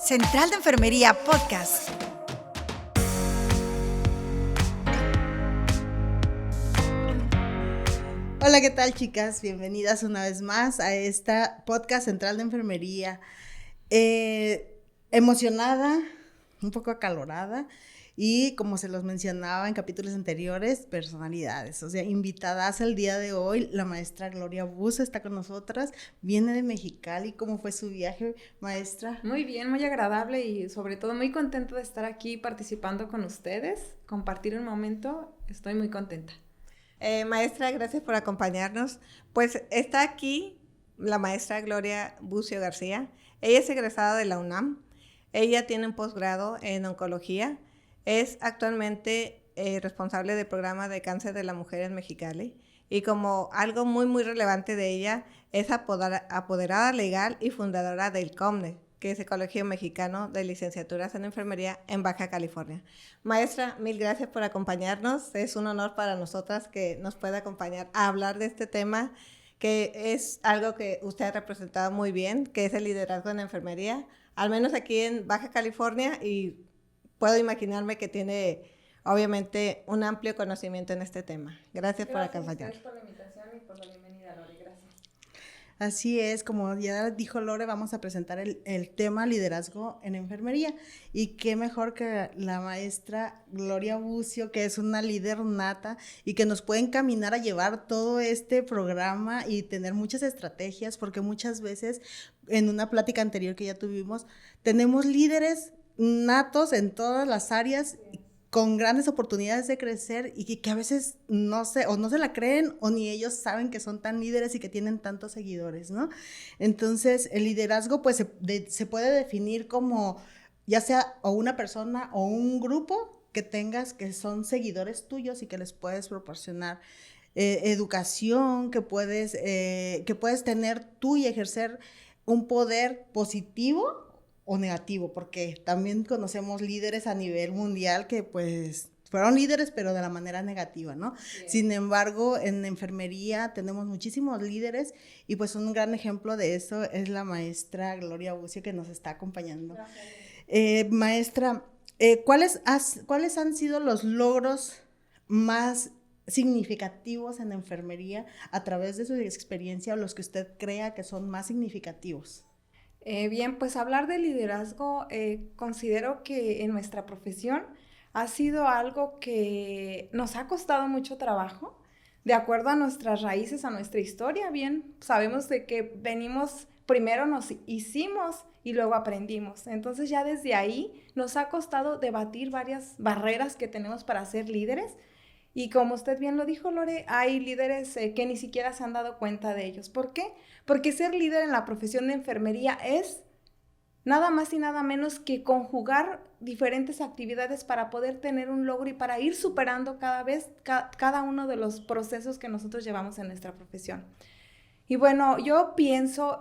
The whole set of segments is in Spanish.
Central de Enfermería Podcast. Hola, ¿qué tal, chicas? Bienvenidas una vez más a esta podcast Central de Enfermería. Emocionada, un poco acalorada y, como se los mencionaba en capítulos anteriores, personalidades. O sea, invitadas el día de hoy, la maestra Gloria Bucio está con nosotras, viene de Mexicali. ¿Cómo fue su viaje, maestra? Muy bien, muy agradable y sobre todo muy contenta de estar aquí participando con ustedes, compartir un momento, estoy muy contenta. Maestra, gracias por acompañarnos. Pues está aquí la maestra Gloria Bucio García. Ella es egresada de la UNAM. Ella tiene un posgrado en oncología. Es actualmente responsable del programa de cáncer de la mujer en Mexicali. Y como algo muy relevante de ella, es apoderada legal y fundadora del COMNE, que es el Colegio Mexicano de Licenciaturas en Enfermería en Baja California. Maestra, mil gracias por acompañarnos. Es un honor para nosotras que nos pueda acompañar a hablar de este tema, que es algo que usted ha representado muy bien, que es el liderazgo en enfermería, al menos aquí en Baja California, y puedo imaginarme que tiene, obviamente, un amplio conocimiento en este tema. Gracias por acompañarnos. Gracias por la invitación y por la bienvenida, Lori. Gracias. Así es, como ya dijo Lore, vamos a presentar el tema liderazgo en enfermería. Y qué mejor que la maestra Gloria Bucio, que es una líder nata y que nos puede encaminar a llevar todo este programa y tener muchas estrategias, porque muchas veces, en una plática anterior que ya tuvimos, tenemos líderes natos en todas las áreas, con grandes oportunidades de crecer y que a veces no se la creen o ni ellos saben que son tan líderes y que tienen tantos seguidores, ¿no? Entonces, el liderazgo pues se puede definir como ya sea o una persona o un grupo que tengas que son seguidores tuyos y que les puedes proporcionar educación, que puedes tener tú y ejercer un poder positivo o negativo, porque también conocemos líderes a nivel mundial que pues fueron líderes pero de la manera negativa, ¿no? Bien. Sin embargo, en enfermería tenemos muchísimos líderes y pues un gran ejemplo de eso es la maestra Gloria Bucio, que nos está acompañando. Maestra, ¿cuáles han sido los logros más significativos en enfermería a través de su experiencia, o los que usted crea que son más significativos? Bien, pues hablar de liderazgo, considero que en nuestra profesión ha sido algo que nos ha costado mucho trabajo, de acuerdo a nuestras raíces, a nuestra historia. Bien, sabemos de que venimos, primero nos hicimos y luego aprendimos. Entonces ya desde ahí nos ha costado debatir varias barreras que tenemos para ser líderes. Y como usted bien lo dijo, Lore, hay líderes que ni siquiera se han dado cuenta de ellos. ¿Por qué? Porque ser líder en la profesión de enfermería es nada más y nada menos que conjugar diferentes actividades para poder tener un logro y para ir superando cada uno de los procesos que nosotros llevamos en nuestra profesión. Y bueno, yo pienso,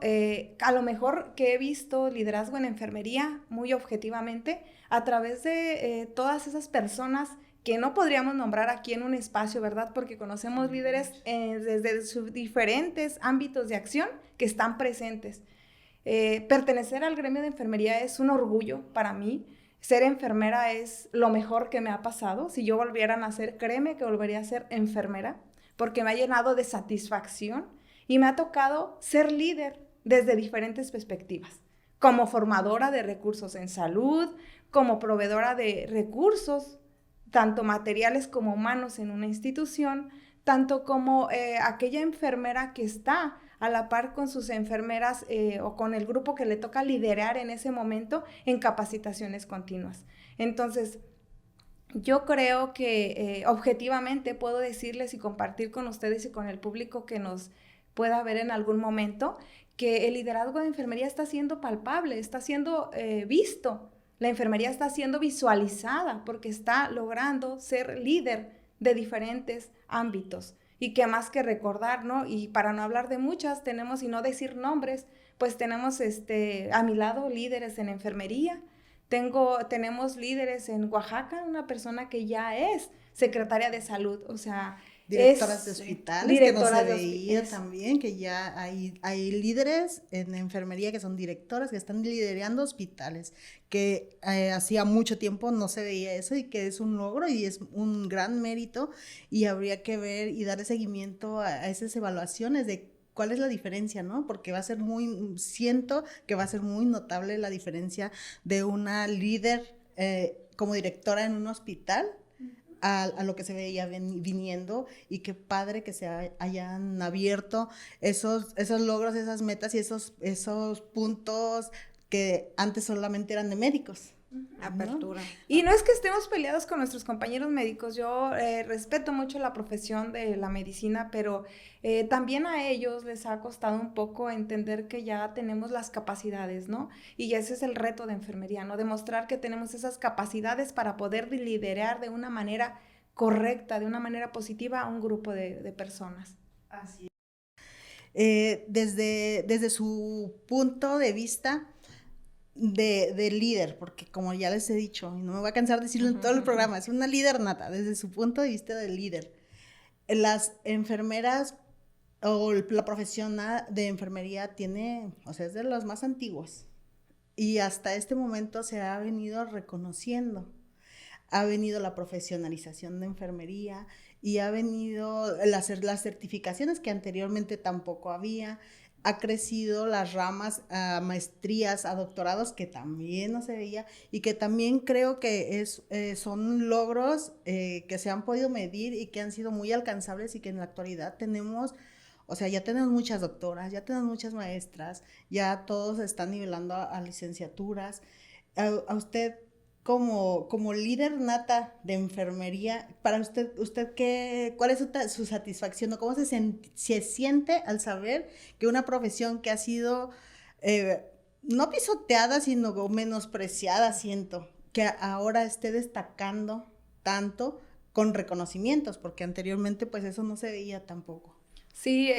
a lo mejor que he visto liderazgo en enfermería muy objetivamente a través de todas esas personas que no podríamos nombrar aquí en un espacio, ¿verdad? Porque conocemos líderes desde sus diferentes ámbitos de acción que están presentes. Pertenecer al gremio de enfermería es un orgullo para mí. Ser enfermera es lo mejor que me ha pasado. Si yo volviera a nacer, créeme que volvería a ser enfermera, porque me ha llenado de satisfacción y me ha tocado ser líder desde diferentes perspectivas, como formadora de recursos en salud, como proveedora de recursos, tanto materiales como humanos en una institución, tanto como aquella enfermera que está a la par con sus enfermeras o con el grupo que le toca liderar en ese momento en capacitaciones continuas. Entonces, yo creo que objetivamente puedo decirles y compartir con ustedes y con el público que nos pueda ver en algún momento que el liderazgo de enfermería está siendo palpable, está siendo visto. La enfermería está siendo visualizada porque está logrando ser líder de diferentes ámbitos. Y que más que recordar, ¿no? Y para no hablar de muchas, tenemos, y no decir nombres, pues tenemos a mi lado líderes en enfermería. Tenemos líderes en Oaxaca, una persona que ya es secretaria de salud. O sea, directoras de hospitales, que no se veía es. también, que ya hay líderes en enfermería que son directoras, que están liderando hospitales, que hacía mucho tiempo no se veía eso y que es un logro y es un gran mérito y habría que ver y darle seguimiento a esas evaluaciones de cuál es la diferencia, ¿no? Porque siento que va a ser muy notable la diferencia de una líder como directora en un hospital a lo que se veía viniendo, y qué padre que se hayan abierto esos logros, esas metas y esos puntos que antes solamente eran de médicos. Apertura. Y no es que estemos peleados con nuestros compañeros médicos, yo respeto mucho la profesión de la medicina, pero también a ellos les ha costado un poco entender que ya tenemos las capacidades, ¿no? Y ese es el reto de enfermería, ¿no? Demostrar que tenemos esas capacidades para poder liderar de una manera correcta, de una manera positiva a un grupo de personas. Así es. Desde su punto de vista de líder, porque como ya les he dicho, y no me voy a cansar de decirlo en todo el programa, es una líder nata, desde su punto de vista de líder. Las enfermeras o la profesión de enfermería es de los más antiguos, y hasta este momento se ha venido reconociendo. Ha venido la profesionalización de enfermería y ha venido las certificaciones que anteriormente tampoco había. Ha crecido las ramas a maestrías, a doctorados, que también no se veía, y que también creo que son logros que se han podido medir y que han sido muy alcanzables, y que en la actualidad ya tenemos muchas doctoras, ya tenemos muchas maestras, ya todos están nivelando a licenciaturas. A usted, como líder nata de enfermería, para usted ¿cuál es su satisfacción o cómo se siente al saber que una profesión que ha sido no pisoteada, sino menospreciada, siento, que ahora esté destacando tanto con reconocimientos, porque anteriormente pues eso no se veía tampoco? Sí,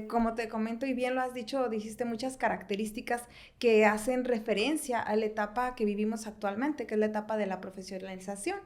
como te comento y bien lo has dicho, dijiste muchas características que hacen referencia a la etapa que vivimos actualmente, que es la etapa de la profesionalización.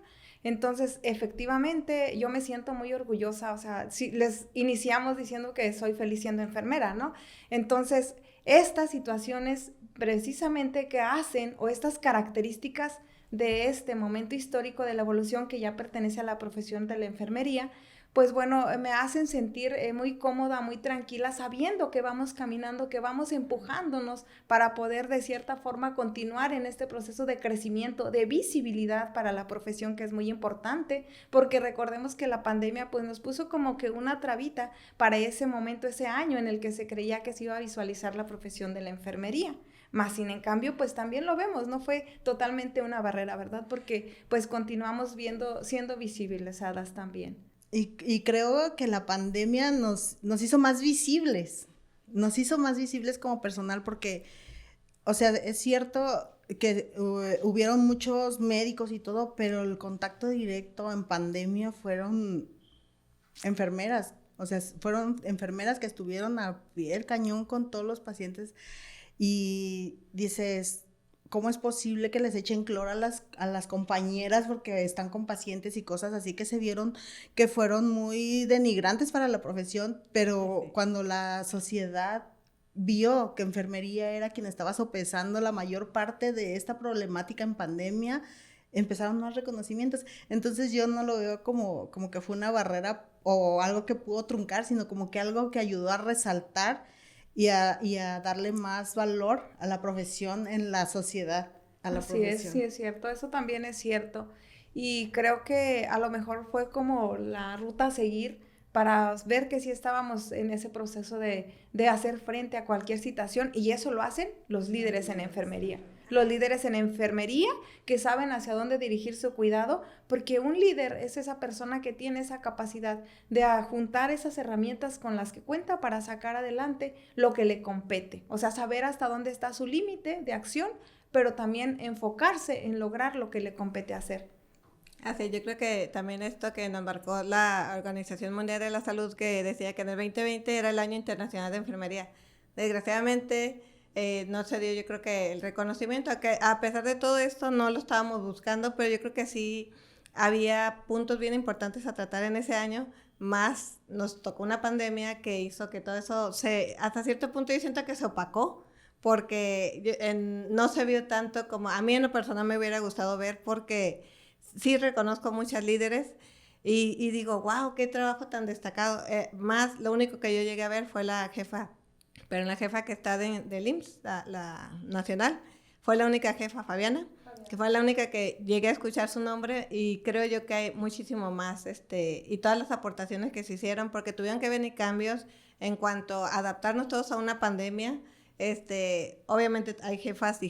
Entonces, efectivamente, yo me siento muy orgullosa, o sea, si les iniciamos diciendo que soy feliz siendo enfermera, ¿no? Entonces, estas situaciones precisamente que hacen, o estas características de este momento histórico de la evolución que ya pertenece a la profesión de la enfermería, pues bueno, me hacen sentir muy cómoda, muy tranquila, sabiendo que vamos caminando, que vamos empujándonos para poder de cierta forma continuar en este proceso de crecimiento, de visibilidad para la profesión, que es muy importante, porque recordemos que la pandemia pues nos puso como que una trabita para ese momento, ese año en el que se creía que se iba a visualizar la profesión de la enfermería. Más sin en cambio, pues también lo vemos, no fue totalmente una barrera, ¿verdad? Porque pues continuamos siendo visibilizadas también. Y creo que la pandemia nos hizo más visibles, como personal, porque, o sea, es cierto que hubieron muchos médicos y todo, pero el contacto directo en pandemia fueron enfermeras, o sea, fueron enfermeras que estuvieron a pie del cañón con todos los pacientes, y dices, ¿cómo es posible que les echen cloro a las compañeras porque están con pacientes y cosas así que se vieron que fueron muy denigrantes para la profesión? Pero sí, cuando la sociedad vio que enfermería era quien estaba sopesando la mayor parte de esta problemática en pandemia, empezaron más reconocimientos. Entonces yo no lo veo como que fue una barrera o algo que pudo truncar, sino como que algo que ayudó a resaltar y a darle más valor a la profesión en la sociedad, a la profesión. Así es, sí es cierto, eso también es cierto. Y creo que a lo mejor fue como la ruta a seguir para ver que sí estábamos en ese proceso de hacer frente a cualquier situación, y eso lo hacen los líderes en enfermería. Los líderes en enfermería que saben hacia dónde dirigir su cuidado, porque un líder es esa persona que tiene esa capacidad de juntar esas herramientas con las que cuenta para sacar adelante lo que le compete. O sea, saber hasta dónde está su límite de acción, pero también enfocarse en lograr lo que le compete hacer. Así, yo creo que también esto que nos marcó la Organización Mundial de la Salud, que decía que en el 2020 era el Año Internacional de Enfermería. Desgraciadamente, no se dio, yo creo que el reconocimiento, que a pesar de todo esto no lo estábamos buscando, pero yo creo que sí había puntos bien importantes a tratar en ese año, más nos tocó una pandemia que hizo que todo eso hasta cierto punto yo siento que se opacó, porque no se vio tanto como a mí en lo personal me hubiera gustado ver, porque sí reconozco muchas líderes y digo, wow, qué trabajo tan destacado. Más lo único que yo llegué a ver fue la jefa, pero la jefa que está del IMSS, la nacional, fue la única jefa, Fabiana, que fue la única que llegué a escuchar su nombre, y creo yo que hay muchísimo más, y todas las aportaciones que se hicieron, porque tuvieron que venir cambios en cuanto a adaptarnos todos a una pandemia. Obviamente hay jefas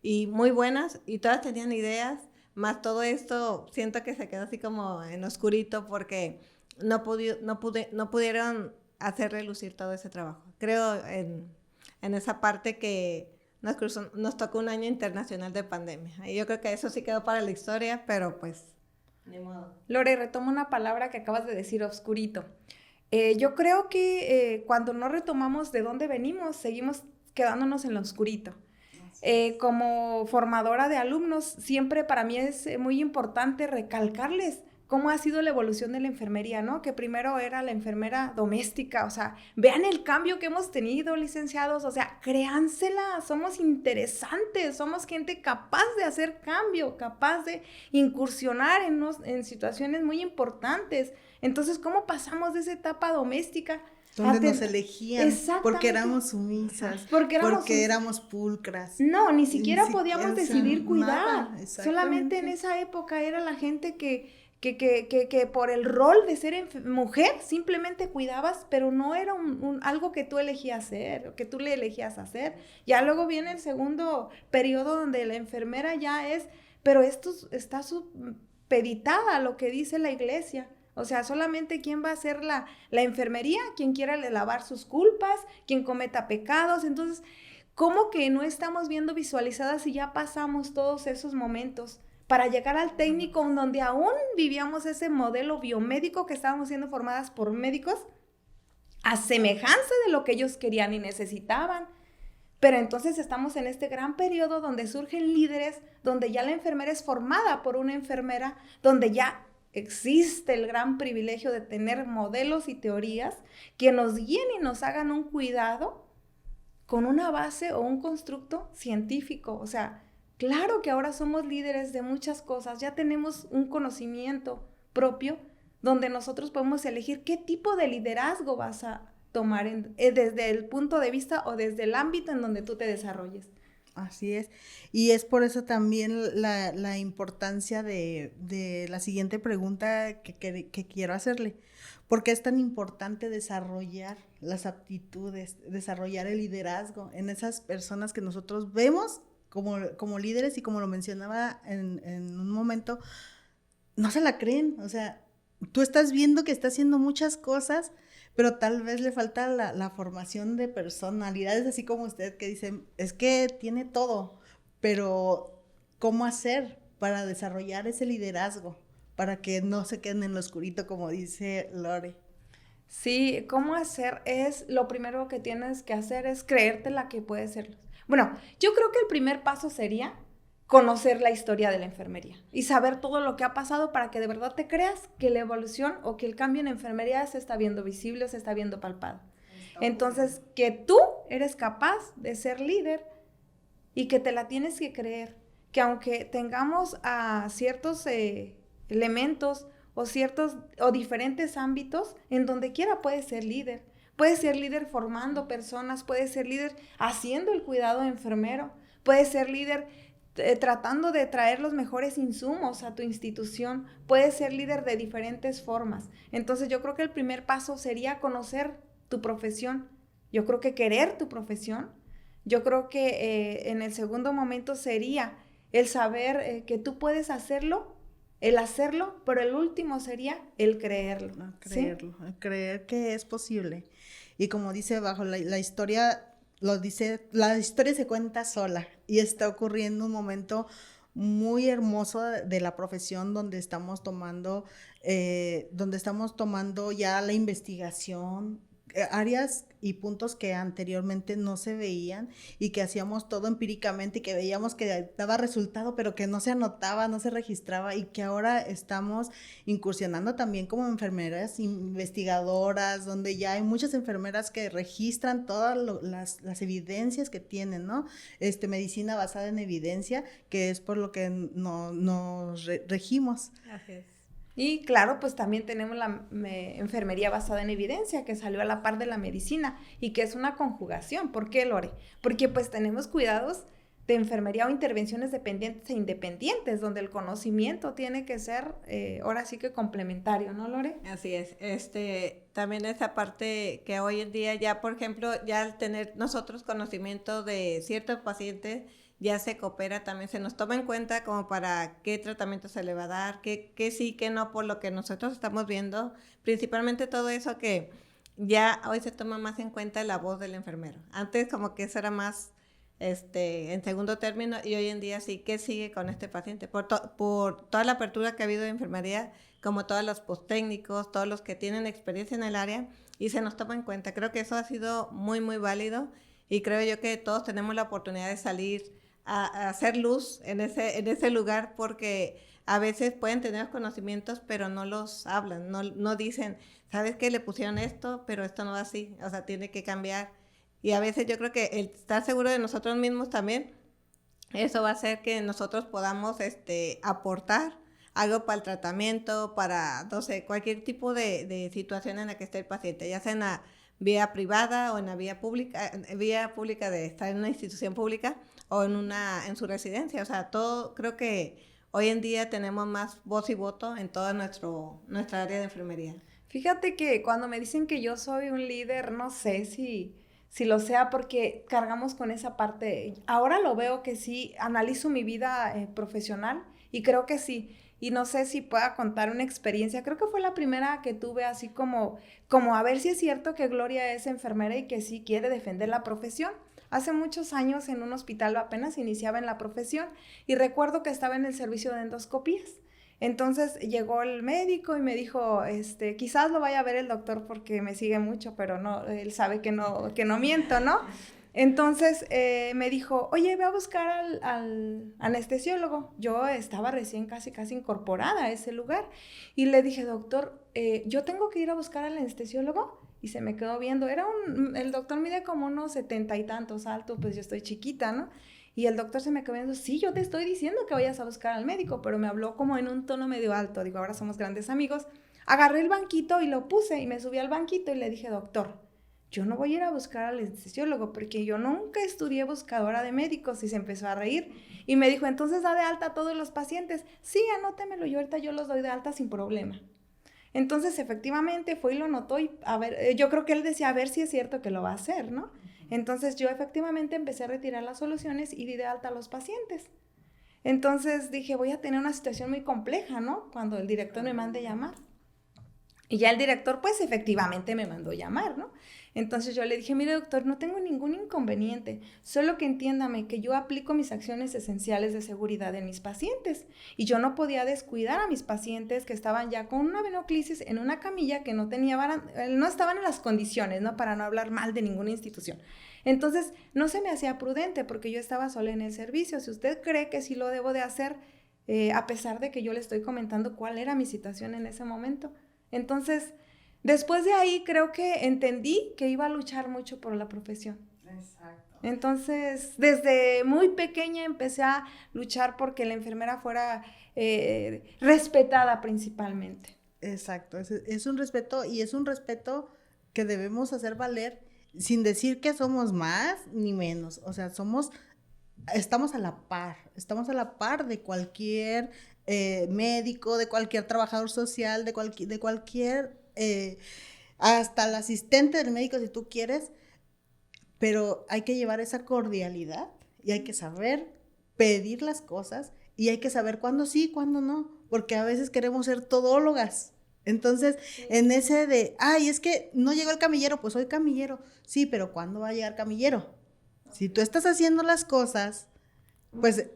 y muy buenas, y todas tenían ideas, más todo esto siento que se quedó así como en oscurito, porque no pudieron hacer relucir todo ese trabajo. Creo en esa parte que nos tocó un año internacional de pandemia. Y yo creo que eso sí quedó para la historia, pero pues, ni modo. Lore, retomo una palabra que acabas de decir, oscurito. Yo creo que cuando no retomamos de dónde venimos, seguimos quedándonos en lo oscurito. Como formadora de alumnos, siempre para mí es muy importante recalcarles cómo ha sido la evolución de la enfermería, ¿no? Que primero era la enfermera doméstica, o sea, vean el cambio que hemos tenido, licenciados, o sea, créansela, somos interesantes, somos gente capaz de hacer cambio, capaz de incursionar en situaciones muy importantes. Entonces, ¿cómo pasamos de esa etapa doméstica? Donde nos elegían, porque éramos sumisas, porque éramos pulcras. No, ni siquiera podíamos decidir cuidar. Nada, solamente en esa época era la gente que por el rol de ser mujer simplemente cuidabas, pero no era algo que tú elegías hacer, que tú le elegías hacer. Ya luego viene el segundo periodo donde la enfermera ya es, pero esto está supeditada a lo que dice la iglesia. O sea, solamente quién va a hacer la enfermería, quien quiera lavar sus culpas, quien cometa pecados. Entonces, ¿cómo que no estamos viendo visualizadas si ya pasamos todos esos momentos para llegar al técnico donde aún vivíamos ese modelo biomédico que estábamos siendo formadas por médicos a semejanza de lo que ellos querían y necesitaban? Pero entonces estamos en este gran periodo donde surgen líderes, donde ya la enfermera es formada por una enfermera, donde ya existe el gran privilegio de tener modelos y teorías que nos guíen y nos hagan un cuidado con una base o un constructo científico. O sea, claro que ahora somos líderes de muchas cosas, ya tenemos un conocimiento propio donde nosotros podemos elegir qué tipo de liderazgo vas a tomar desde el punto de vista o desde el ámbito en donde tú te desarrolles. Así es, y es por eso también la importancia de la siguiente pregunta que quiero hacerle. ¿Por qué es tan importante desarrollar las aptitudes, desarrollar el liderazgo en esas personas que nosotros vemos como líderes? Y como lo mencionaba en un momento, no se la creen. O sea, tú estás viendo que está haciendo muchas cosas, pero tal vez le falta la formación de personalidades, así como usted, que dicen, es que tiene todo, pero ¿cómo hacer para desarrollar ese liderazgo? Para que no se queden en lo oscurito, como dice Lore. Sí, ¿cómo hacer? Lo primero que tienes que hacer es creerte la que puede ser. Bueno, yo creo que el primer paso sería conocer la historia de la enfermería y saber todo lo que ha pasado para que de verdad te creas que la evolución o que el cambio en enfermería se está viendo visible, se está viendo palpado. Entonces, que tú eres capaz de ser líder y que te la tienes que creer, que aunque tengamos a ciertos elementos o diferentes ámbitos, en donde quiera puedes ser líder. Puedes ser líder formando personas, puedes ser líder haciendo el cuidado enfermero, puedes ser líder tratando de traer los mejores insumos a tu institución, puedes ser líder de diferentes formas. Entonces yo creo que el primer paso sería conocer tu profesión, yo creo que querer tu profesión, yo creo que en el segundo momento sería el saber que tú puedes hacerlo, el hacerlo, pero el último sería el creerlo. Creerlo, ¿sí? Creer que es posible. Y como dice bajo la historia, lo dice, la historia se cuenta sola y está ocurriendo un momento muy hermoso de la profesión donde estamos tomando ya la investigación, áreas y puntos que anteriormente no se veían y que hacíamos todo empíricamente y que veíamos que daba resultado, pero que no se anotaba, no se registraba, y que ahora estamos incursionando también como enfermeras investigadoras, donde ya hay muchas enfermeras que registran todas las evidencias que tienen, ¿no? Medicina basada en evidencia, que es por lo que nos regimos. Así es. Y claro, pues también tenemos la enfermería basada en evidencia, que salió a la par de la medicina y que es una conjugación. ¿Por qué, Lore? Porque pues tenemos cuidados de enfermería o intervenciones dependientes e independientes, donde el conocimiento tiene que ser ahora sí que complementario, ¿no, Lore? Así es. También esa parte que hoy en día ya, por ejemplo, ya al tener nosotros conocimiento de ciertos pacientes, ya se coopera, también se nos toma en cuenta como para qué tratamiento se le va a dar, qué sí, qué no, por lo que nosotros estamos viendo, principalmente todo eso que ya hoy se toma más en cuenta la voz del enfermero. Antes como que eso era más en segundo término, y hoy en día sí, ¿qué sigue con este paciente? Por toda la apertura que ha habido de enfermería, como todos los posttécnicos, todos los que tienen experiencia en el área, y se nos toma en cuenta. Creo que eso ha sido muy, muy válido, y creo yo que todos tenemos la oportunidad de salir a hacer luz en ese lugar, porque a veces pueden tener conocimientos, pero no los hablan, no dicen, ¿sabes qué? Le pusieron esto, pero esto no va así, o sea, tiene que cambiar. Y a veces yo creo que el estar seguro de nosotros mismos también, eso va a hacer que nosotros podamos aportar algo para el tratamiento, para, no sé, cualquier tipo de situación en la que esté el paciente, ya sea en la vía privada o en la vía pública de estar en una institución pública o en su residencia. O sea, todo, creo que hoy en día tenemos más voz y voto en toda nuestra área de enfermería. Fíjate que cuando me dicen que yo soy un líder, no sé si lo sea, porque cargamos con esa parte. Ahora lo veo que sí, analizo mi vida profesional y creo que sí. Y no sé si pueda contar una experiencia. Creo que fue la primera que tuve así como a ver si es cierto que Gloria es enfermera y que sí quiere defender la profesión. Hace muchos años en un hospital apenas iniciaba en la profesión y recuerdo que estaba en el servicio de endoscopías. Entonces llegó el médico y me dijo, quizás lo vaya a ver el doctor porque me sigue mucho, pero no, él sabe que no miento, ¿no? Entonces me dijo, oye, ve a buscar al anestesiólogo. Yo estaba recién casi incorporada a ese lugar y le dije, doctor, ¿yo tengo que ir a buscar al anestesiólogo? Y se me quedó viendo, el doctor mide como unos 70 y tantos alto, pues yo estoy chiquita, ¿no? Y el doctor se me quedó viendo, sí, yo te estoy diciendo que vayas a buscar al médico, pero me habló como en un tono medio alto. Digo, ahora somos grandes amigos. Agarré el banquito y lo puse y me subí al banquito y le dije, doctor, yo no voy a ir a buscar al anestesiólogo porque yo nunca estudié buscadora de médicos. Y se empezó a reír y me dijo, entonces da de alta a todos los pacientes. Sí, anótemelo, yo ahorita yo los doy de alta sin problema. Entonces efectivamente fue y lo anotó y a ver, yo creo que él decía a ver si es cierto que lo va a hacer, ¿no? Entonces yo efectivamente empecé a retirar las soluciones y di de alta a los pacientes. Entonces dije, voy a tener una situación muy compleja, ¿no? Cuando el director me mande llamar. Y ya el director, pues, efectivamente me mandó llamar, ¿no? Entonces yo le dije, mire, doctor, no tengo ningún inconveniente, solo que entiéndame que yo aplico mis acciones esenciales de seguridad en mis pacientes y yo no podía descuidar a mis pacientes que estaban ya con una venoclisis en una camilla que no estaban en las condiciones, ¿no? Para no hablar mal de ninguna institución. Entonces, no se me hacía prudente porque yo estaba sola en el servicio. Si usted cree que sí lo debo de hacer, a pesar de que yo le estoy comentando cuál era mi situación en ese momento. Entonces, después de ahí creo que entendí que iba a luchar mucho por la profesión. Exacto. Entonces, desde muy pequeña empecé a luchar porque la enfermera fuera respetada principalmente. Exacto, es un respeto y es un respeto que debemos hacer valer sin decir que somos más ni menos. O sea, estamos a la par de cualquier médico, de cualquier trabajador social, de cualquier, hasta el asistente del médico si tú quieres, pero hay que llevar esa cordialidad y hay que saber pedir las cosas y hay que saber cuándo sí, cuándo no, porque a veces queremos ser todólogas. Entonces, sí. En ese de, es que no llegó el camillero, pues soy camillero. Sí, pero ¿cuándo va a llegar camillero? Si tú estás haciendo las cosas, pues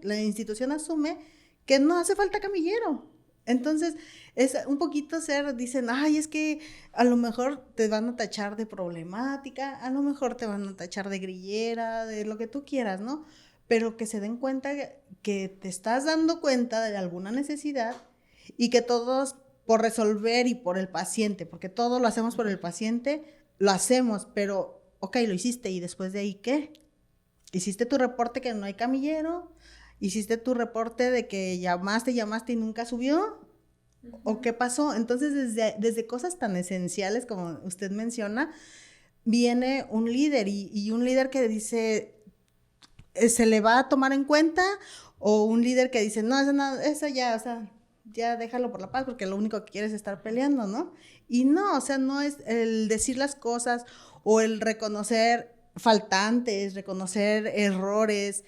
la institución asume que no hace falta camillero. Entonces, es un poquito dicen, ay, es que a lo mejor te van a tachar de problemática, a lo mejor te van a tachar de grillera, de lo que tú quieras, ¿no? Pero que se den cuenta que te estás dando cuenta de alguna necesidad y que todos por resolver y por el paciente, porque todo lo hacemos por el paciente, lo hacemos, pero, ok, lo hiciste, ¿y después de ahí qué? ¿Hiciste tu reporte que no hay camillero? ¿Hiciste tu reporte de que llamaste y nunca subió? ¿O qué pasó? Entonces, desde cosas tan esenciales como usted menciona, viene un líder y un líder que dice, ¿se le va a tomar en cuenta? O un líder que dice, no, eso ya, o sea, ya déjalo por la paz porque lo único que quieres es estar peleando, ¿no? Y no, o sea, no es el decir las cosas o el reconocer faltantes, reconocer errores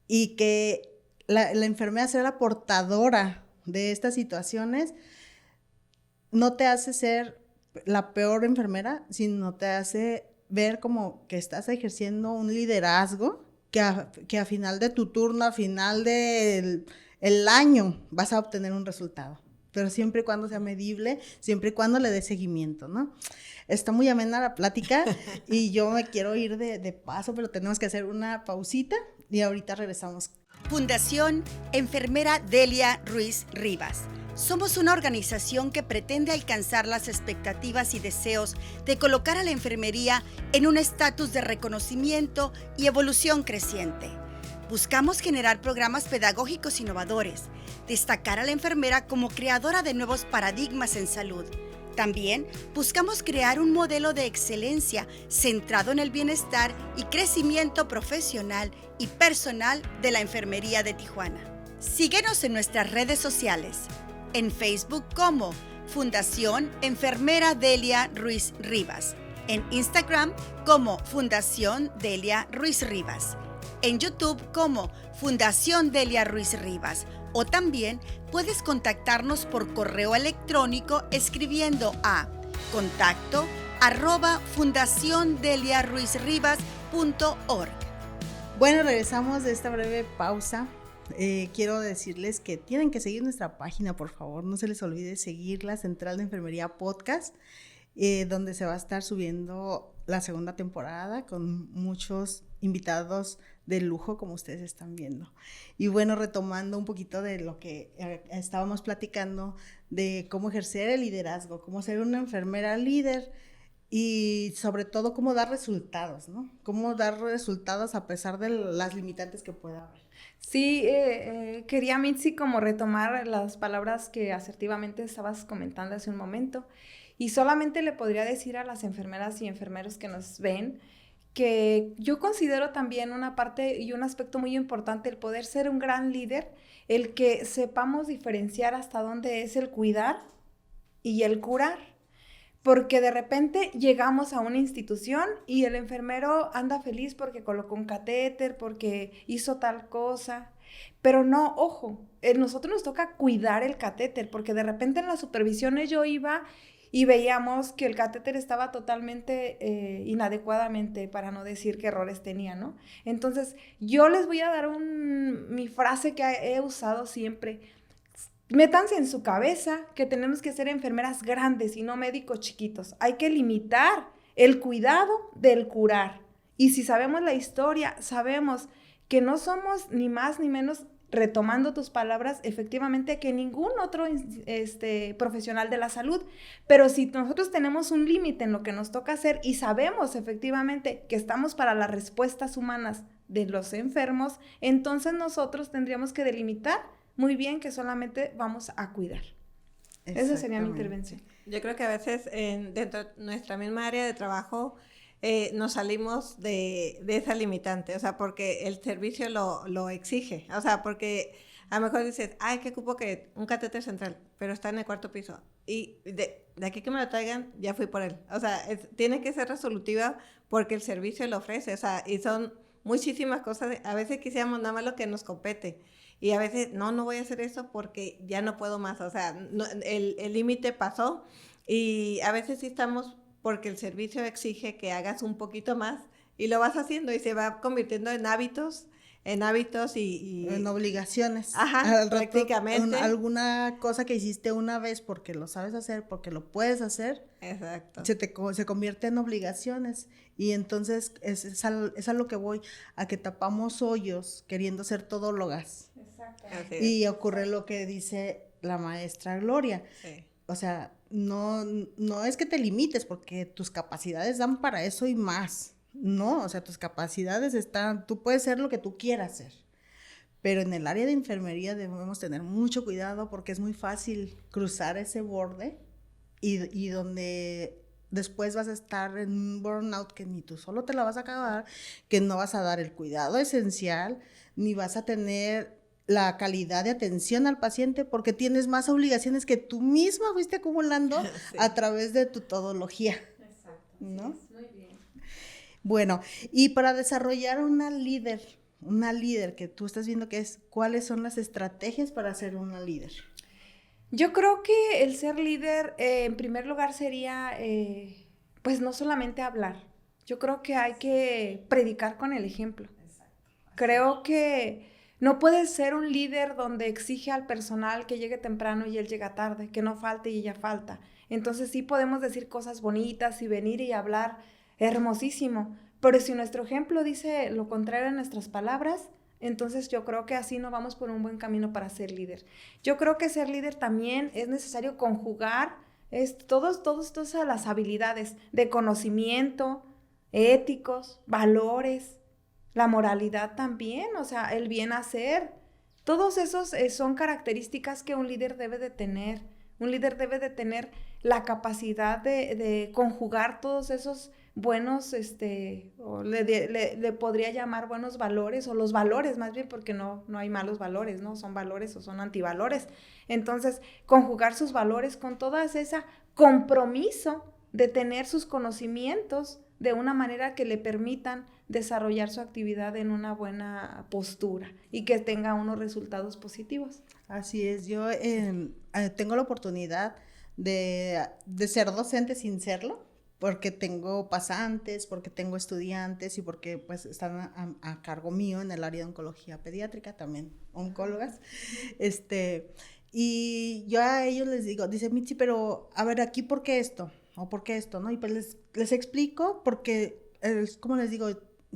y que la enfermera sea la portadora de estas situaciones, no te hace ser la peor enfermera, sino te hace ver como que estás ejerciendo un liderazgo que a final de tu turno, a final del año, vas a obtener un resultado. Pero siempre y cuando sea medible, siempre y cuando le dé seguimiento, ¿no? Está muy amena la plática y yo me quiero ir de paso, pero tenemos que hacer una pausita y ahorita regresamos. Fundación Enfermera Delia Ruiz Rivas. Somos una organización que pretende alcanzar las expectativas y deseos de colocar a la enfermería en un estatus de reconocimiento y evolución creciente. Buscamos generar programas pedagógicos innovadores, destacar a la enfermera como creadora de nuevos paradigmas en salud. También buscamos crear un modelo de excelencia centrado en el bienestar y crecimiento profesional y personal de la enfermería de Tijuana. Síguenos en nuestras redes sociales, en Facebook como Fundación Enfermera Delia Ruiz Rivas, en Instagram como Fundación Delia Ruiz Rivas, en YouTube como Fundación Delia Ruiz Rivas, o también puedes contactarnos por correo electrónico escribiendo a contacto@fundaciondeliaruizrivas.org. Bueno, regresamos de esta breve pausa. Quiero decirles que tienen que seguir nuestra página, por favor. No se les olvide seguir la Central de Enfermería Podcast, donde se va a estar subiendo la segunda temporada con muchos invitados de lujo, como ustedes están viendo. Y bueno, retomando un poquito de lo que estábamos platicando, de cómo ejercer el liderazgo, cómo ser una enfermera líder y sobre todo cómo dar resultados, ¿no? Cómo dar resultados a pesar de las limitantes que pueda haber. Sí, quería, Mitzi, como retomar las palabras que asertivamente estabas comentando hace un momento, y solamente le podría decir a las enfermeras y enfermeros que nos ven que yo considero también una parte y un aspecto muy importante el poder ser un gran líder, el que sepamos diferenciar hasta dónde es el cuidar y el curar. Porque de repente llegamos a una institución y el enfermero anda feliz porque colocó un catéter, porque hizo tal cosa. Pero no, ojo, nosotros nos toca cuidar el catéter, porque de repente en las supervisiones yo iba y veíamos que el catéter estaba totalmente inadecuadamente, para no decir qué errores tenía, ¿no? Entonces, yo les voy a dar mi frase que he usado siempre. Métanse en su cabeza que tenemos que ser enfermeras grandes y no médicos chiquitos. Hay que limitar el cuidado del curar. Y si sabemos la historia, sabemos que no somos ni más ni menos, retomando tus palabras, efectivamente, que ningún otro profesional de la salud. Pero si nosotros tenemos un límite en lo que nos toca hacer y sabemos efectivamente que estamos para las respuestas humanas de los enfermos, entonces nosotros tendríamos que delimitar muy bien que solamente vamos a cuidar. Esa sería mi intervención. Yo creo que a veces dentro de nuestra misma área de trabajo nos salimos de esa limitante, o sea, porque el servicio lo exige, o sea, porque a lo mejor dices, ay, que ocupo que un catéter central, pero está en el 4º piso, y de aquí que me lo traigan, ya fui por él, o sea, tiene que ser resolutiva porque el servicio lo ofrece, o sea, y son muchísimas cosas, a veces quisiéramos nada más lo que nos compete, y a veces, no voy a hacer eso porque ya no puedo más, o sea, no, el límite pasó, y a veces sí estamos porque el servicio exige que hagas un poquito más, y lo vas haciendo, y se va convirtiendo en hábitos, en hábitos y en obligaciones. Ajá, Al rato, prácticamente. Alguna cosa que hiciste una vez porque lo sabes hacer, porque lo puedes hacer, Exacto. se convierte en obligaciones. Y entonces es a lo que voy, a que tapamos hoyos queriendo ser todólogas. Exacto. Así es. Y ocurre lo que dice la maestra Gloria. Sí. O sea, no es que te limites, porque tus capacidades dan para eso y más. No, o sea, tus capacidades están, tú puedes ser lo que tú quieras ser. Pero en el área de enfermería debemos tener mucho cuidado porque es muy fácil cruzar ese borde y donde después vas a estar en un burnout que ni tú solo te la vas a acabar, que no vas a dar el cuidado esencial, ni vas a tener la calidad de atención al paciente porque tienes más obligaciones que tú misma fuiste acumulando Sí. a través de tu todología. Exacto. ¿No? Sí, muy bien. Bueno, y para desarrollar una líder que tú estás viendo ¿cuáles son las estrategias para ser una líder? Yo creo que el ser líder, en primer lugar, sería, pues no solamente hablar. Yo creo que hay que predicar con el ejemplo. Creo que no puedes ser un líder donde exige al personal que llegue temprano y él llega tarde, que no falte y ella falta. Entonces sí podemos decir cosas bonitas y venir y hablar hermosísimo, pero si nuestro ejemplo dice lo contrario en nuestras palabras, entonces yo creo que así no vamos por un buen camino para ser líder. Yo creo que ser líder también es necesario conjugar todas las habilidades de conocimiento, éticos, valores, la moralidad también, o sea, el bien hacer. Todos esos son características que un líder debe de tener. Un líder debe de tener la capacidad de conjugar todos esos buenos, o le podría llamar buenos valores, o los valores más bien, porque no hay malos valores, ¿no? Son valores o son antivalores. Entonces, conjugar sus valores con toda ese compromiso de tener sus conocimientos de una manera que le permitan desarrollar su actividad en una buena postura y que tenga unos resultados positivos. Así es, yo tengo la oportunidad de ser docente sin serlo, porque tengo pasantes, porque tengo estudiantes y porque pues están a cargo mío en el área de oncología pediátrica, también oncólogas, y yo a ellos les digo, dice Mitzi, pero a ver, aquí ¿por qué esto? ¿O por qué esto? ¿No? Y pues les explico porque es como les digo,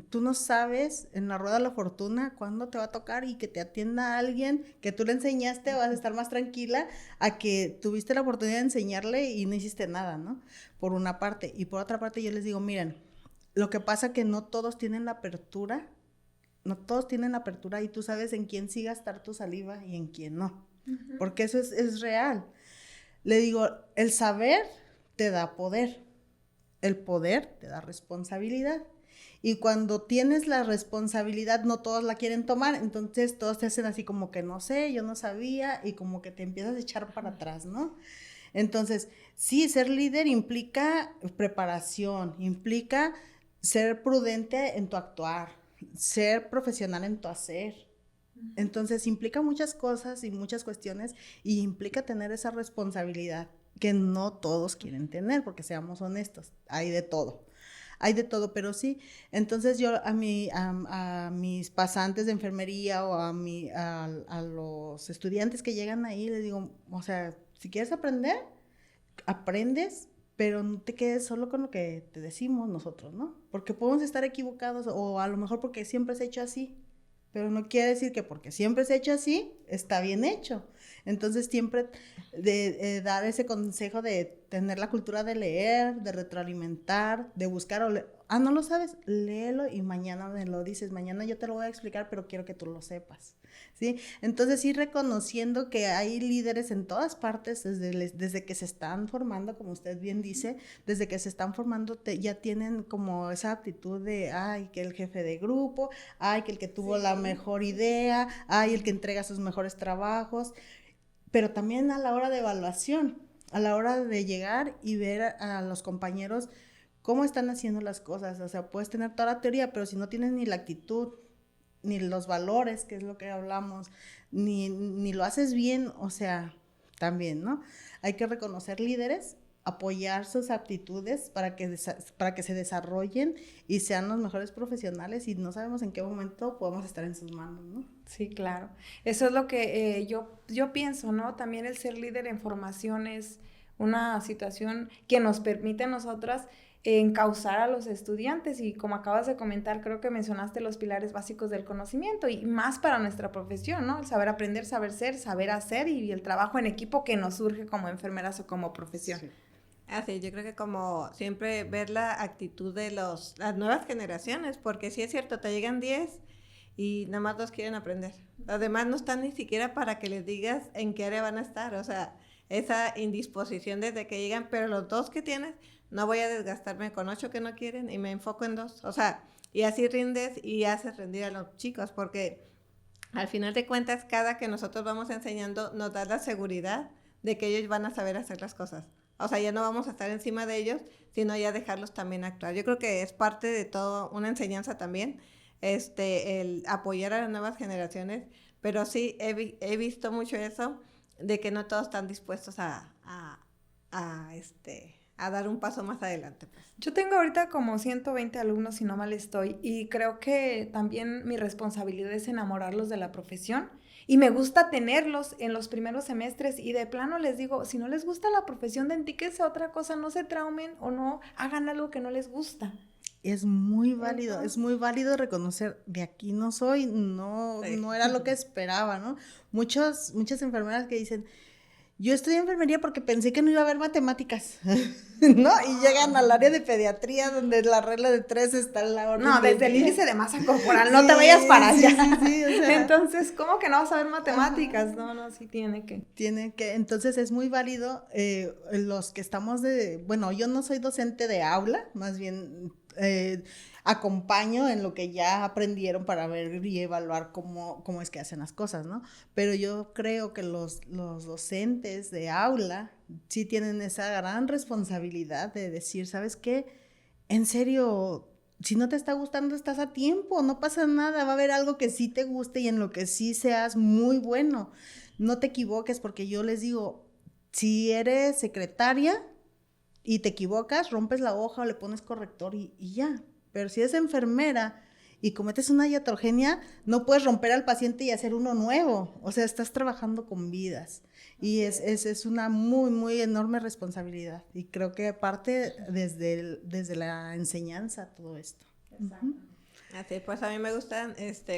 tú no sabes en la rueda de la fortuna cuándo te va a tocar y que te atienda a alguien que tú le enseñaste, vas a estar más tranquila a que tuviste la oportunidad de enseñarle y no hiciste nada, ¿no? Por una parte. Y por otra parte yo les digo, miren, lo que pasa que no todos tienen la apertura, y tú sabes en quién sí gastar tu saliva y en quién no, porque eso es real. Le digo, el saber te da poder, el poder te da responsabilidad. Y cuando tienes la responsabilidad, no todos la quieren tomar, entonces todos te hacen así como que no sé, yo no sabía, y como que te empiezas a echar para atrás, ¿no? Entonces, sí, ser líder implica preparación, implica ser prudente en tu actuar, ser profesional en tu hacer. Entonces, implica muchas cosas y muchas cuestiones, y implica tener esa responsabilidad que no todos quieren tener, porque seamos honestos, hay de todo, pero sí. Entonces yo a mis pasantes de enfermería o a los estudiantes que llegan ahí les digo, o sea, si quieres aprender, aprendes, pero no te quedes solo con lo que te decimos nosotros, ¿no? Porque podemos estar equivocados, o a lo mejor porque siempre se ha hecho así, pero no quiere decir que porque siempre se ha hecho así, está bien hecho. Entonces siempre dar ese consejo de tener la cultura de leer, de retroalimentar, de buscar, no lo sabes, léelo y mañana me lo dices, mañana yo te lo voy a explicar, pero quiero que tú lo sepas, ¿sí? Entonces ir reconociendo que hay líderes en todas partes, desde que se están formando, como usted bien dice, desde que se están formando ya tienen como esa aptitud de, que el jefe de grupo, que el que tuvo la mejor idea, el que entrega sus mejores trabajos, pero también a la hora de evaluación, a la hora de llegar y ver a los compañeros cómo están haciendo las cosas. O sea, puedes tener toda la teoría, pero si no tienes ni la actitud, ni los valores, que es lo que hablamos, ni lo haces bien, o sea, también, ¿no? Hay que reconocer líderes, apoyar sus aptitudes para que se desarrollen y sean los mejores profesionales, y no sabemos en qué momento podemos estar en sus manos, ¿no? Sí, claro. Eso es lo que yo pienso, ¿no? También el ser líder en formación es una situación que nos permite a nosotras encauzar a los estudiantes, y como acabas de comentar, creo que mencionaste los pilares básicos del conocimiento, y más para nuestra profesión, ¿no? El saber aprender, saber ser, saber hacer, y el trabajo en equipo que nos surge como enfermeras o como profesión. Sí. Así, yo creo que como siempre ver la actitud de las nuevas generaciones, porque sí es cierto, te llegan 10 y nada más 2 quieren aprender. Los demás no están ni siquiera para que les digas en qué área van a estar, o sea, esa indisposición desde que llegan, pero los 2 que tienes, no voy a desgastarme con 8 que no quieren y me enfoco en 2, o sea, y así rindes y haces rendir a los chicos, porque al final de cuentas, cada que nosotros vamos enseñando nos da la seguridad de que ellos van a saber hacer las cosas. O sea, ya no vamos a estar encima de ellos, sino ya dejarlos también actuar. Yo creo que es parte de todo, una enseñanza también, el apoyar a las nuevas generaciones, pero sí he visto mucho eso, de que no todos están dispuestos a dar un paso más adelante, pues. Yo tengo ahorita como 120 alumnos, si no mal estoy, y creo que también mi responsabilidad es enamorarlos de la profesión, y me gusta tenerlos en los primeros semestres, y de plano les digo, si no les gusta la profesión, dedíquense a otra cosa, no se traumen o no hagan algo que no les gusta. Es muy válido reconocer, de aquí no soy, no era lo que esperaba, ¿no? Muchas enfermeras que dicen, yo estudié enfermería porque pensé que no iba a haber matemáticas, ¿no? Y llegan al área de pediatría, donde la regla de 3 está en la orden. No, desde el índice de masa corporal, no te vayas para allá. Sí, o sea, entonces, ¿cómo que no vas a ver matemáticas? No, sí tiene que. Entonces es muy válido, los que estamos bueno, yo no soy docente de aula, más bien acompaño en lo que ya aprendieron para ver y evaluar cómo es que hacen las cosas, ¿no? Pero yo creo que los docentes de aula sí tienen esa gran responsabilidad de decir, ¿sabes qué? En serio, si no te está gustando, estás a tiempo, no pasa nada, va a haber algo que sí te guste y en lo que sí seas muy bueno. No te equivoques, porque yo les digo, si eres secretaria y te equivocas, rompes la hoja o le pones corrector y ya. Pero si eres enfermera y cometes una iatrogenia, no puedes romper al paciente y hacer uno nuevo. O sea, estás trabajando con vidas. Y es una muy, muy enorme responsabilidad. Y creo que parte desde la enseñanza todo esto. Exacto. Así, pues a mí me gustan,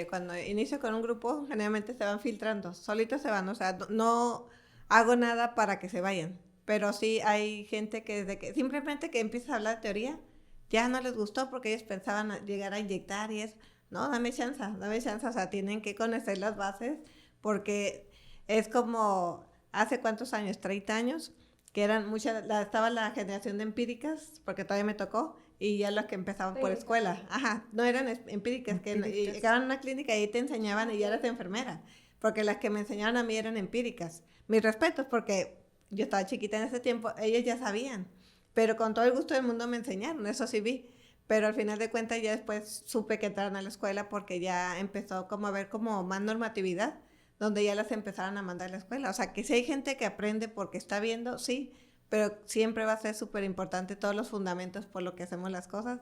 cuando inicio con un grupo, generalmente se van filtrando, solitos se van, o sea, no hago nada para que se vayan. Pero sí hay gente que desde que simplemente que empieza a hablar de teoría, ya no les gustó porque ellos pensaban llegar a inyectar y eso. No, dame chance, o sea, tienen que conocer las bases, porque es como hace cuántos años, 30 años, que eran estaba la generación de empíricas, porque todavía me tocó, y ya los que empezaban por escuela. Ajá, no eran empíricas, que llegaban a una clínica y ahí te enseñaban y ya eras enfermera, porque las que me enseñaron a mí eran empíricas. Mis respetos, porque yo estaba chiquita en ese tiempo, ellos ya sabían, pero con todo el gusto del mundo me enseñaron, eso sí vi, pero al final de cuentas ya después supe que entraron a la escuela porque ya empezó como a ver como más normatividad, donde ya las empezaron a mandar a la escuela. O sea, que si hay gente que aprende porque está viendo, sí, pero siempre va a ser súper importante todos los fundamentos por lo que hacemos las cosas.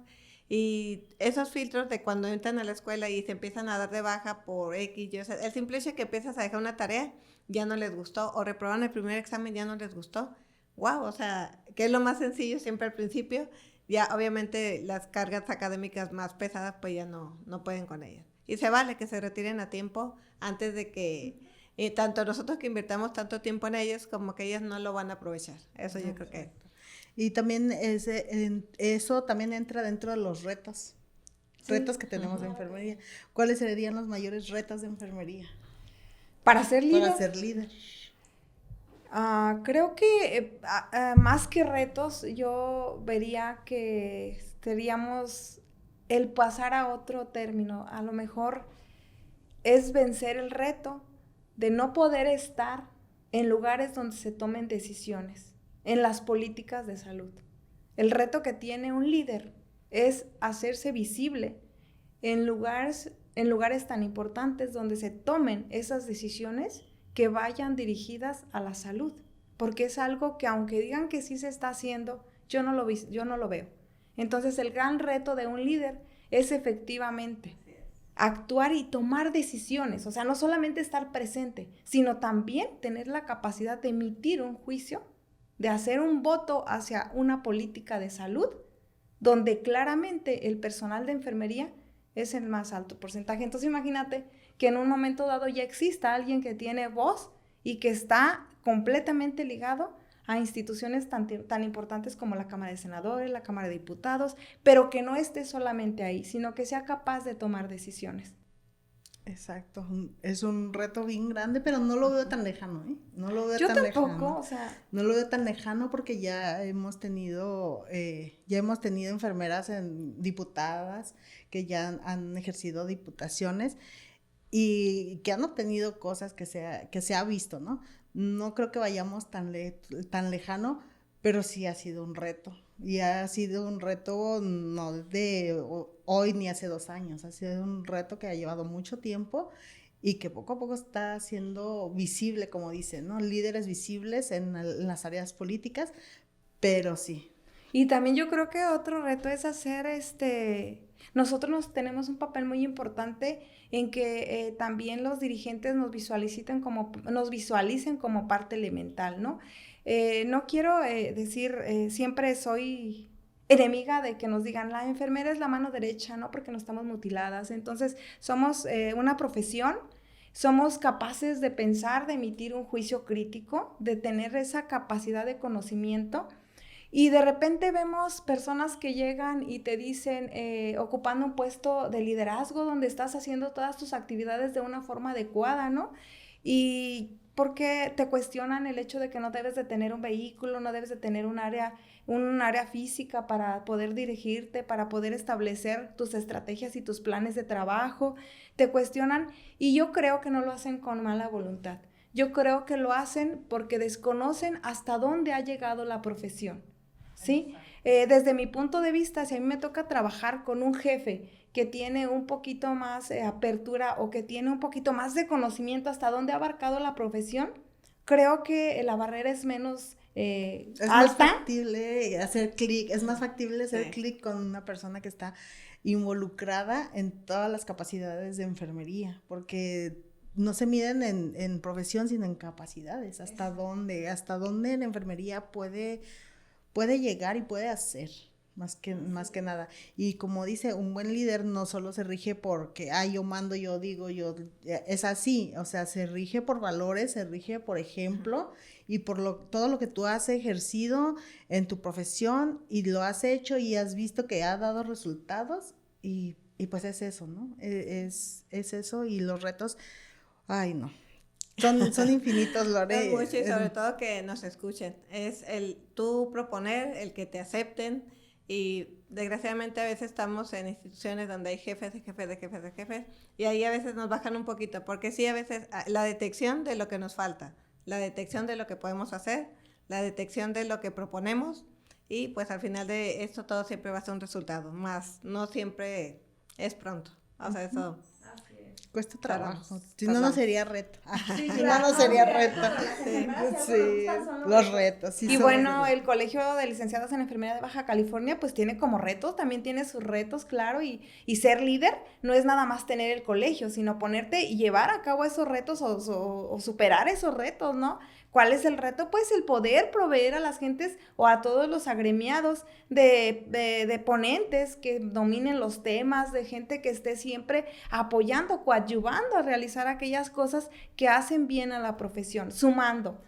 Y esos filtros de cuando entran a la escuela y se empiezan a dar de baja por X, Y, o sea, el simple hecho de que empiezas a dejar una tarea, ya no les gustó, o reproban el primer examen, ya no les gustó. Wow, o sea, que es lo más sencillo siempre al principio, ya obviamente las cargas académicas más pesadas pues ya no pueden con ellas. Y se vale que se retiren a tiempo antes de que tanto nosotros que invirtamos tanto tiempo en ellas como que ellas no lo van a aprovechar. Eso yo creo que... Y también eso también entra dentro de los retos que tenemos de enfermería. ¿Cuáles serían los mayores retos de enfermería? Para ser líder. Para ser líder. Creo que más que retos, yo vería que seríamos el pasar a otro término. A lo mejor es vencer el reto de no poder estar en lugares donde se tomen decisiones, en las políticas de salud. El reto que tiene un líder es hacerse visible en lugares tan importantes donde se tomen esas decisiones que vayan dirigidas a la salud, porque es algo que aunque digan que sí se está haciendo, yo no lo veo. Entonces el gran reto de un líder es efectivamente actuar y tomar decisiones, o sea, no solamente estar presente, sino también tener la capacidad de emitir un juicio, de hacer un voto hacia una política de salud, donde claramente el personal de enfermería es el más alto porcentaje. Entonces imagínate que en un momento dado ya exista alguien que tiene voz y que está completamente ligado a instituciones tan importantes como la Cámara de Senadores, la Cámara de Diputados, pero que no esté solamente ahí, sino que sea capaz de tomar decisiones. Exacto, es un reto bien grande, pero no lo veo tan lejano, ¿eh? No lo veo Yo tan tampoco, lejano. o sea... No lo veo tan lejano porque ya hemos tenido enfermeras diputadas que ya han ejercido diputaciones y que han obtenido cosas que se ha visto, ¿no? No creo que vayamos tan lejano, pero sí ha sido un reto. Y ha sido un reto no de hoy ni hace 2 años, ha sido un reto que ha llevado mucho tiempo y que poco a poco está siendo visible, como dicen, ¿no? Líderes visibles en las áreas políticas, pero sí. Y también yo creo que otro reto es hacer nosotros tenemos un papel muy importante en que también los dirigentes nos visualicen como parte elemental, ¿no? No quiero decir, siempre soy enemiga de que nos digan, la enfermera es la mano derecha, ¿no? Porque no estamos mutiladas. Entonces, somos una profesión, somos capaces de pensar, de emitir un juicio crítico, de tener esa capacidad de conocimiento. Y de repente vemos personas que llegan y te dicen, ocupando un puesto de liderazgo donde estás haciendo todas tus actividades de una forma adecuada, ¿no? Y porque te cuestionan el hecho de que no debes de tener un vehículo, no debes de tener un área física para poder dirigirte, para poder establecer tus estrategias y tus planes de trabajo. Te cuestionan y yo creo que no lo hacen con mala voluntad. Yo creo que lo hacen porque desconocen hasta dónde ha llegado la profesión. ¿Sí? Desde mi punto de vista, si a mí me toca trabajar con un jefe que tiene un poquito más apertura o que tiene un poquito más de conocimiento hasta dónde ha abarcado la profesión, creo que la barrera es menos es alta. Más factible hacer clic, es más factible hacer clic con una persona que está involucrada en todas las capacidades de enfermería, porque no se miden en profesión, sino en capacidades, hasta dónde la enfermería puede llegar y puede hacer, más que nada. Y como dice, un buen líder no solo se rige porque, yo mando, yo digo, es así, o sea, se rige por valores, se rige por ejemplo, y por todo lo que tú has ejercido en tu profesión, y lo has hecho y has visto que ha dado resultados, y pues es eso, ¿no? Es eso, y los retos, no. Son infinitos, Lore. Mucho, y sobre todo que nos escuchen. Es tú proponer, el que te acepten, y desgraciadamente a veces estamos en instituciones donde hay jefes, y ahí a veces nos bajan un poquito, porque sí, a veces la detección de lo que nos falta, la detección de lo que podemos hacer, la detección de lo que proponemos, y pues al final de esto todo siempre va a ser un resultado, más no siempre es pronto, o sea, eso... Cuesta trabajo, si no, no sería reto. Sí, si claro, no sería sí, reto. Sí, los retos. Sí, y bueno, el Colegio de Licenciadas en Enfermería de Baja California pues tiene como retos, también tiene sus retos, claro, y ser líder no es nada más tener el colegio, sino ponerte y llevar a cabo esos retos o superar esos retos, ¿no? ¿Cuál es el reto? Pues el poder proveer a las gentes o a todos los agremiados de ponentes que dominen los temas, de gente que esté siempre apoyando, coadyuvando a realizar aquellas cosas que hacen bien a la profesión, sumando.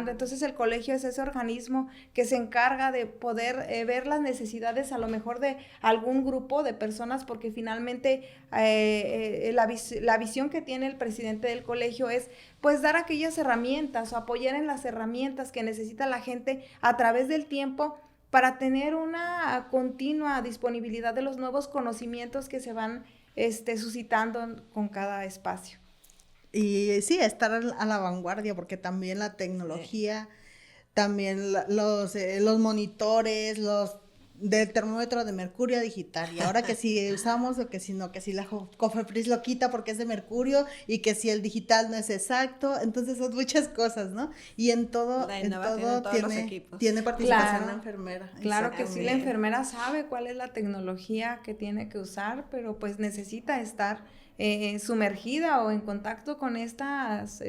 Entonces el colegio es ese organismo que se encarga de poder ver las necesidades a lo mejor de algún grupo de personas, porque finalmente la visión que tiene el presidente del colegio es pues dar aquellas herramientas o apoyar en las herramientas que necesita la gente a través del tiempo para tener una continua disponibilidad de los nuevos conocimientos que se van suscitando con cada espacio. Y sí, estar a la vanguardia, porque también la tecnología, también los monitores, del termómetro de mercurio digital, y ahora que si usamos o que si no, que si la COFEPRIS lo quita porque es de mercurio, y que si el digital no es exacto, entonces son muchas cosas, ¿no? Y en todo tiene participación la enfermera. Claro que sí, la enfermera sabe cuál es la tecnología que tiene que usar, pero pues necesita estar sumergida o en contacto con estas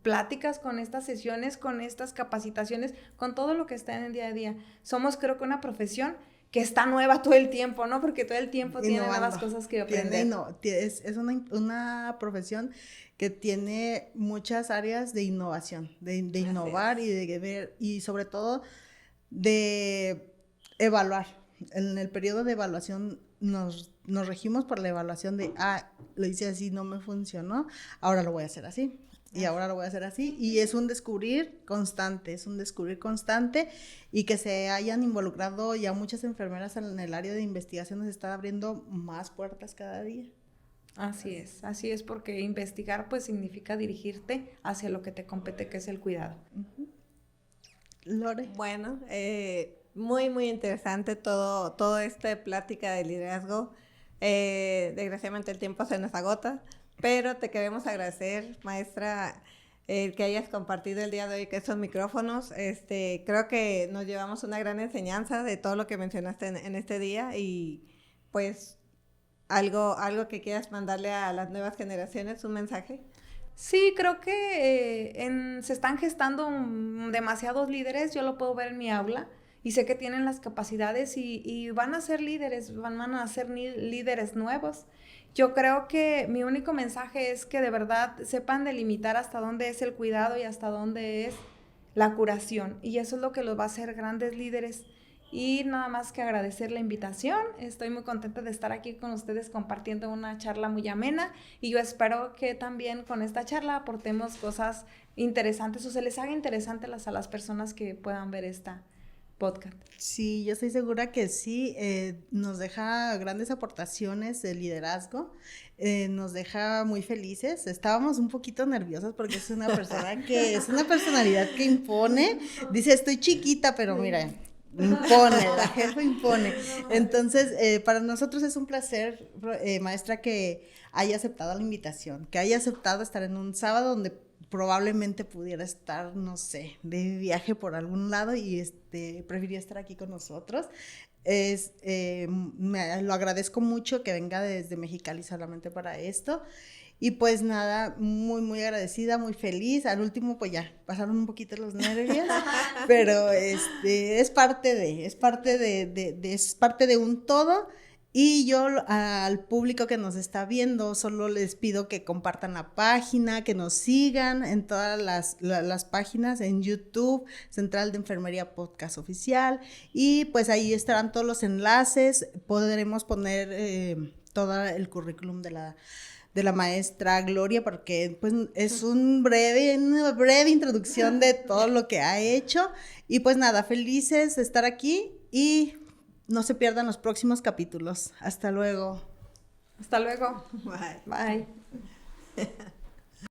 pláticas, con estas sesiones, con estas capacitaciones, con todo lo que está en el día a día. Somos, creo que, una profesión que está nueva todo el tiempo, ¿no? Porque todo el tiempo tiene nuevas cosas que aprender. Es una profesión que tiene muchas áreas de innovación, de innovar y de ver, y sobre todo de evaluar. En el periodo de evaluación nos regimos por la evaluación de, lo hice así, no me funcionó, ahora lo voy a hacer así, y ahora lo voy a hacer así, y es un descubrir constante, y que se hayan involucrado ya muchas enfermeras en el área de investigación nos está abriendo más puertas cada día. Así es, porque investigar pues significa dirigirte hacia lo que te compete, que es el cuidado. Uh-huh. Lore. Bueno, muy, muy interesante todo esta plática de liderazgo. Desgraciadamente el tiempo se nos agota, pero te queremos agradecer, maestra, que hayas compartido el día de hoy que estos micrófonos. Creo que nos llevamos una gran enseñanza de todo lo que mencionaste en este día, y pues algo que quieras mandarle a las nuevas generaciones, un mensaje. Sí, creo que se están gestando demasiados líderes, yo lo puedo ver en mi aula, y sé que tienen las capacidades y van a ser líderes, van a ser líderes nuevos. Yo creo que mi único mensaje es que de verdad sepan delimitar hasta dónde es el cuidado y hasta dónde es la curación, y eso es lo que los va a hacer grandes líderes. Y nada más que agradecer la invitación. Estoy muy contenta de estar aquí con ustedes compartiendo una charla muy amena, y yo espero que también con esta charla aportemos cosas interesantes o se les haga interesante a las personas que puedan ver esta podcast. Sí, yo estoy segura que sí, nos deja grandes aportaciones de liderazgo, nos deja muy felices. Estábamos un poquito nerviosas porque es una persona que es una personalidad que impone, dice estoy chiquita, pero mira, impone, la jefa impone. Entonces, para nosotros es un placer, maestra, que haya aceptado la invitación, que haya aceptado estar en un sábado donde probablemente pudiera estar, no sé, de viaje por algún lado, y prefirió estar aquí con nosotros. Lo agradezco mucho que venga desde Mexicali solamente para esto. Y pues nada, muy, muy agradecida, muy feliz. Al último, pues ya, pasaron un poquito los nervios, pero es parte de un todo. Y yo al público que nos está viendo, solo les pido que compartan la página, que nos sigan en todas las páginas, en YouTube, Central de Enfermería Podcast Oficial, y pues ahí estarán todos los enlaces. Podremos poner todo el currículum de la maestra Gloria, porque pues es una breve introducción de todo lo que ha hecho. Y pues nada, felices de estar aquí, y no se pierdan los próximos capítulos. Hasta luego. Hasta luego. Bye. Bye.